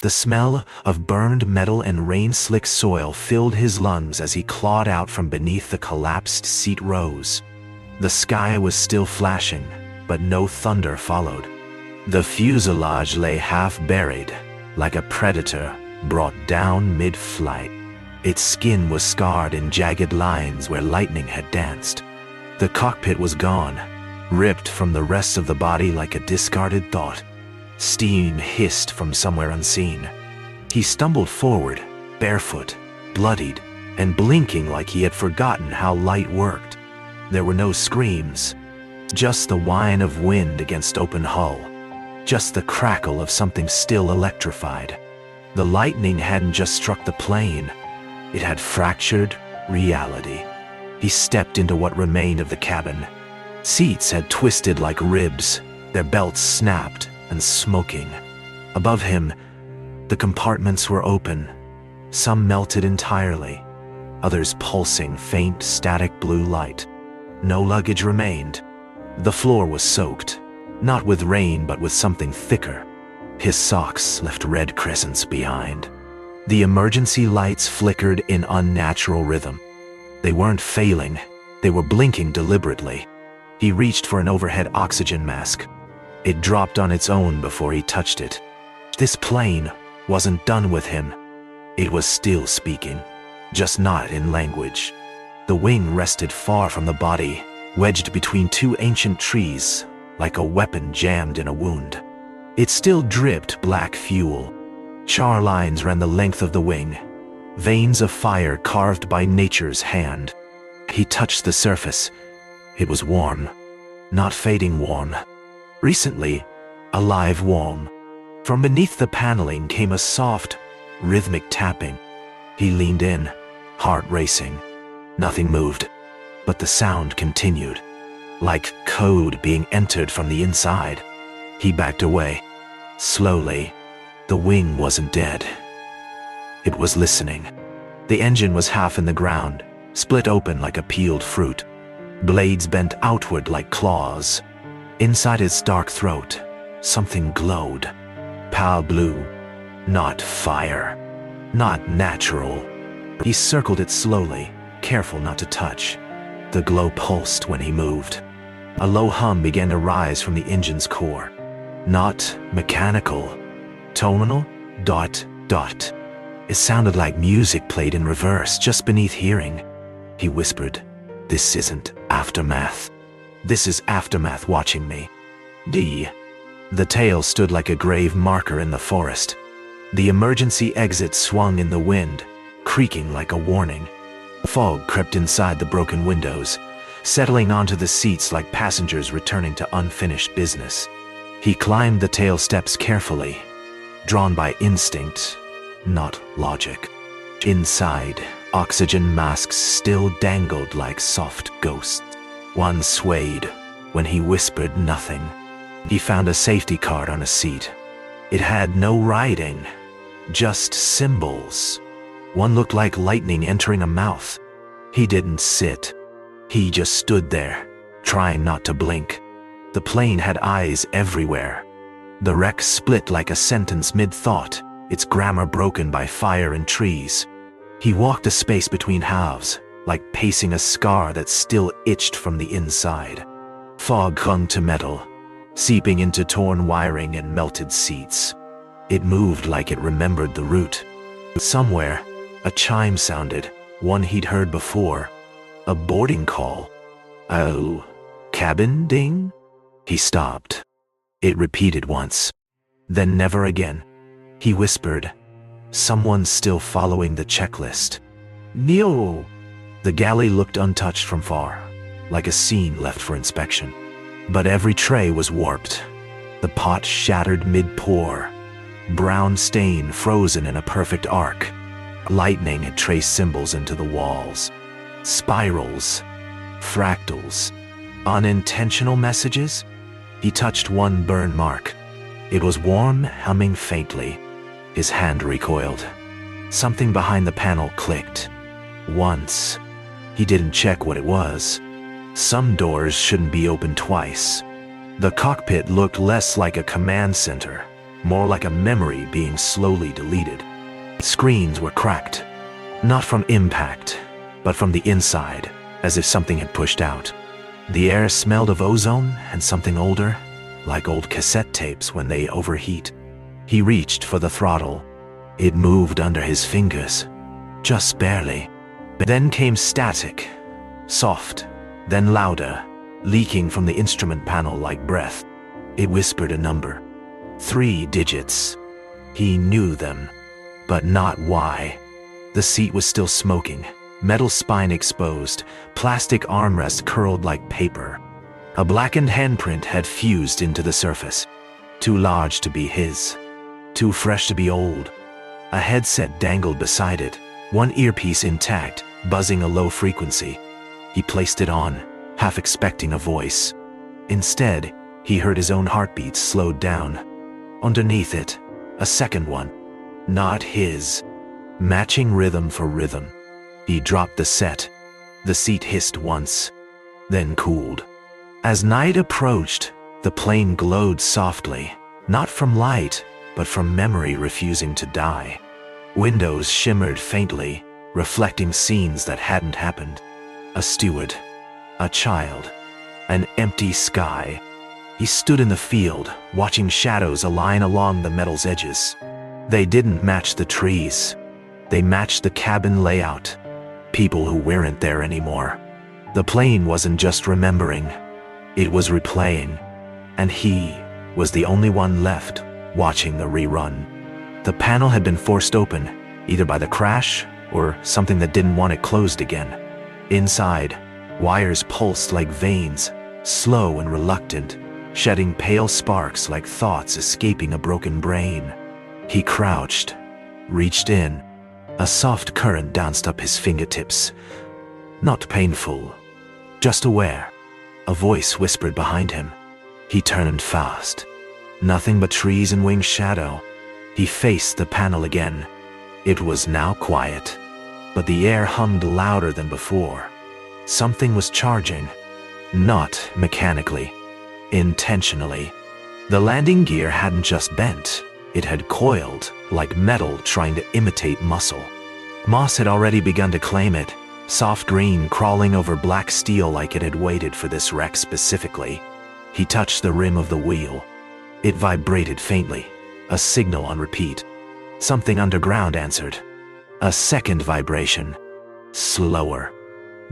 The smell of burned metal and rain-slick soil filled his lungs as he clawed out from beneath the collapsed seat rows. The sky was still flashing, but no thunder followed. The fuselage lay half-buried, like a predator brought down mid-flight. Its skin was scarred in jagged lines where lightning had danced. The cockpit was gone, ripped from the rest of the body like a discarded thought. Steam hissed from somewhere unseen. He stumbled forward, barefoot, bloodied, and blinking like he had forgotten how light worked. There were no screams, just the whine of wind against open hull, just the crackle of something still electrified. The lightning hadn't just struck the plane, it had fractured reality. He stepped into what remained of the cabin. Seats had twisted like ribs, their belts snapped and smoking. Above him, the compartments were open, some melted entirely, others pulsing faint static blue light. No luggage remained. The floor was soaked, not with rain but with something thicker. His socks left red crescents behind. The emergency lights flickered in unnatural rhythm. They weren't failing, they were blinking deliberately. He reached for an overhead oxygen mask. It dropped on its own before he touched it. This plane wasn't done with him. It was still speaking, just not in language. The wing rested far from the body, wedged between two ancient trees, like a weapon jammed in a wound. It still dripped black fuel. Char lines ran the length of the wing, veins of fire carved by nature's hand. He touched the surface. It was warm, not fading warm. Recently, alive warm. From beneath the paneling came a soft, rhythmic tapping. He leaned in, heart racing. Nothing moved, but the sound continued, like code being entered from the inside. He backed away, slowly. The wing wasn't dead. It was listening. The engine was half in the ground, split open like a peeled fruit. Blades bent outward like claws. Inside its dark throat, something glowed. Pale blue. Not fire. Not natural. He circled it slowly, careful not to touch. The glow pulsed when he moved. A low hum began to rise from the engine's core. Not mechanical. Tonal. Dot. Dot. It sounded like music played in reverse just beneath hearing. He whispered, "This isn't aftermath. This is aftermath watching me." D. The tail stood like a grave marker in the forest. The emergency exit swung in the wind, creaking like a warning. Fog crept inside the broken windows, settling onto the seats like passengers returning to unfinished business. He climbed the tail steps carefully, drawn by instinct, not logic. Inside, oxygen masks still dangled like soft ghosts. One swayed when he whispered nothing. He found a safety card on a seat. It had no writing, just symbols. One looked like lightning entering a mouth. He didn't sit. He just stood there, trying not to blink. The plane had eyes everywhere. The wreck split like a sentence mid-thought, its grammar broken by fire and trees. He walked a space between halves, like pacing a scar that still itched from the inside. Fog clung to metal, seeping into torn wiring and melted seats. It moved like it remembered the route. Somewhere, a chime sounded, one he'd heard before. A boarding call. Oh, cabin ding? He stopped. It repeated once, then never again. He whispered, "Someone's still following the checklist." "No." The galley looked untouched from far, like a scene left for inspection. But every tray was warped. The pot shattered mid-pour. Brown stain frozen in a perfect arc. Lightning had traced symbols into the walls. Spirals. Fractals. Unintentional messages? He touched one burn mark. It was warm, humming faintly. His hand recoiled. Something behind the panel clicked. Once. He didn't check what it was. Some doors shouldn't be opened twice. The cockpit looked less like a command center, more like a memory being slowly deleted. Screens were cracked, not from impact, but from the inside, as if something had pushed out. The air smelled of ozone and something older, like old cassette tapes when they overheat. He reached for the throttle. It moved under his fingers, just barely. Then came static, soft, then louder, leaking from the instrument panel like breath. It whispered a number. 3 digits. He knew them, but not why. The seat was still smoking, metal spine exposed, plastic armrest curled like paper. A blackened handprint had fused into the surface. Too large to be his. Too fresh to be old. A headset dangled beside it, one earpiece intact, buzzing a low frequency. He placed it on, half expecting a voice. Instead, he heard his own heartbeat slowed down. Underneath it, a second one. Not his. Matching rhythm for rhythm. He dropped the set. The seat hissed once, then cooled. As night approached, the plane glowed softly, not from light, but from memory refusing to die. Windows shimmered faintly, reflecting scenes that hadn't happened. A steward, a child, an empty sky. He stood in the field, watching shadows align along the metal's edges. They didn't match the trees. They matched the cabin layout. People who weren't there anymore. The plane wasn't just remembering. It was replaying. And he was the only one left, watching the rerun. The panel had been forced open, either by the crash or something that didn't want it closed again. Inside, wires pulsed like veins, slow and reluctant, shedding pale sparks like thoughts escaping a broken brain. He crouched, reached in. A soft current danced up his fingertips. Not painful, just aware. A voice whispered behind him. He turned fast. Nothing but trees and winged shadow. He faced the panel again. It was now quiet, but the air hummed louder than before. Something was charging, not mechanically, intentionally. The landing gear hadn't just bent, it had coiled, like metal trying to imitate muscle. Moss had already begun to claim it, soft green crawling over black steel like it had waited for this wreck specifically. He touched the rim of the wheel. It vibrated faintly, a signal on repeat. Something underground answered. A second vibration. Slower.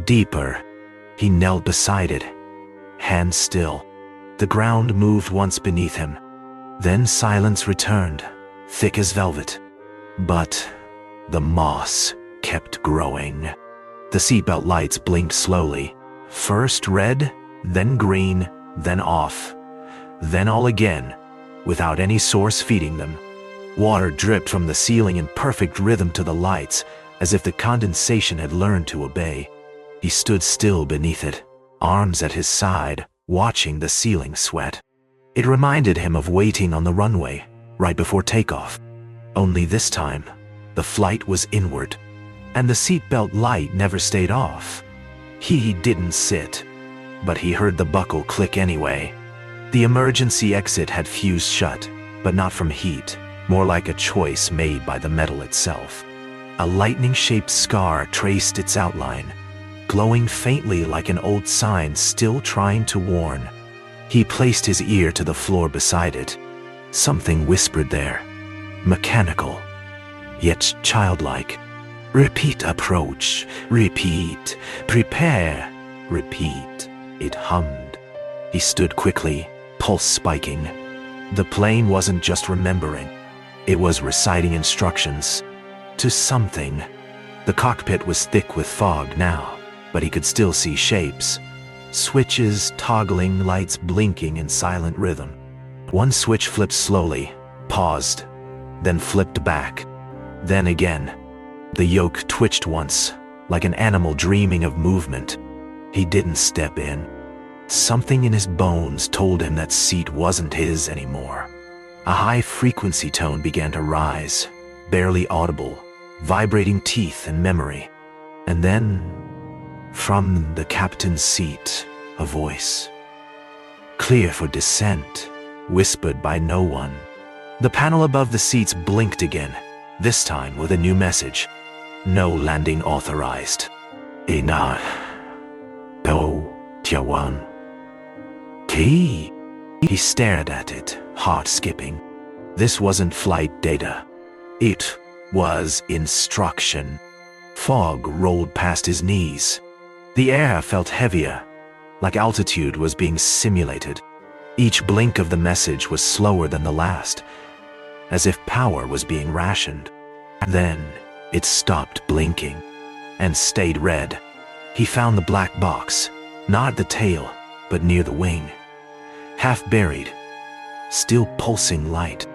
Deeper. He knelt beside it. Hands still. The ground moved once beneath him. Then silence returned, thick as velvet. But the moss kept growing. The seatbelt lights blinked slowly. First red, then green, then off. Then all again, without any source feeding them. Water dripped from the ceiling in perfect rhythm to the lights, as if the condensation had learned to obey. He stood still beneath it, arms at his side, watching the ceiling sweat. It reminded him of waiting on the runway, right before takeoff. Only this time, the flight was inward, and the seatbelt light never stayed off. He didn't sit, but he heard the buckle click anyway. The emergency exit had fused shut, but not from heat, more like a choice made by the metal itself. A lightning-shaped scar traced its outline, glowing faintly like an old sign still trying to warn. He placed his ear to the floor beside it. Something whispered there, mechanical, yet childlike. Repeat approach, repeat, prepare, repeat. It hummed. He stood quickly, pulse spiking. The plane wasn't just remembering. It was reciting instructions to something. The cockpit was thick with fog now, but he could still see shapes. Switches toggling, lights blinking in silent rhythm. One switch flipped slowly, paused, then flipped back. Then again. The yoke twitched once, like an animal dreaming of movement. He didn't step in. Something in his bones told him that seat wasn't his anymore. A high-frequency tone began to rise, barely audible, vibrating teeth and memory. And then, from the captain's seat, a voice. Clear for descent, whispered by no one. The panel above the seats blinked again, this time with a new message. No landing authorized. Ina. Do. Tiawan. T. He stared at it, heart skipping. This wasn't flight data. It was instruction. Fog rolled past his knees. The air felt heavier, like altitude was being simulated. Each blink of the message was slower than the last, as if power was being rationed. Then it stopped blinking and stayed red. He found the black box, not at the tail, but near the wing. Half buried, still pulsing light.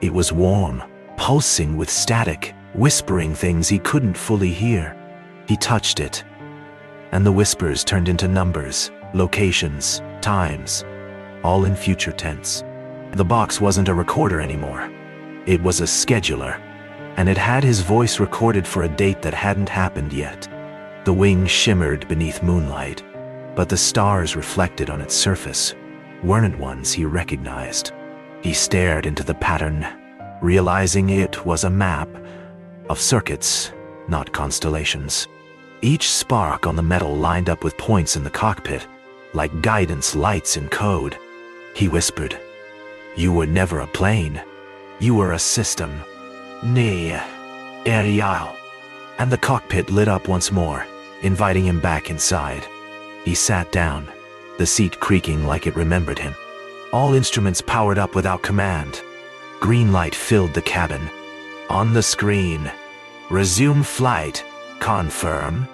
It was warm, pulsing with static, whispering things he couldn't fully hear. He touched it, and the whispers turned into numbers, locations, times, all in future tense. The box wasn't a recorder anymore. It was a scheduler, and it had his voice recorded for a date that hadn't happened yet. The wing shimmered beneath moonlight, but the stars reflected on its surface weren't ones he recognized. He stared into the pattern, realizing it was a map of circuits, not constellations. Each spark on the metal lined up with points in the cockpit, like guidance lights in code. He whispered, "You were never a plane. You were a system. Nee, Ariel." And the cockpit lit up once more, inviting him back inside. He sat down, the seat creaking like it remembered him. All instruments powered up without command. Green light filled the cabin. On the screen, "Resume flight. Confirm."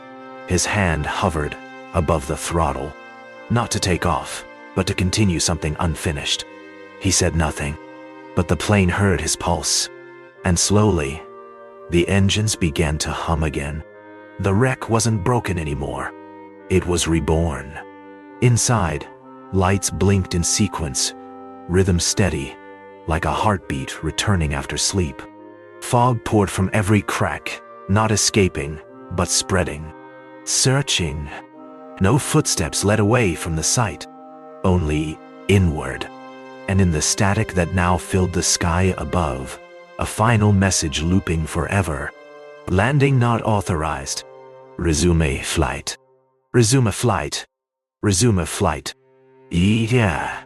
His hand hovered above the throttle. Not to take off, but to continue something unfinished. He said nothing, but the plane heard his pulse. And slowly, the engines began to hum again. The wreck wasn't broken anymore. It was reborn. Inside, lights blinked in sequence, rhythm steady, like a heartbeat returning after sleep. Fog poured from every crack, not escaping, but spreading. Searching. No footsteps led away from the site, only inward. And in the static that now filled the sky above, a final message looping forever. Landing not authorized. Resume flight. Resume flight. Resume flight. Yeah.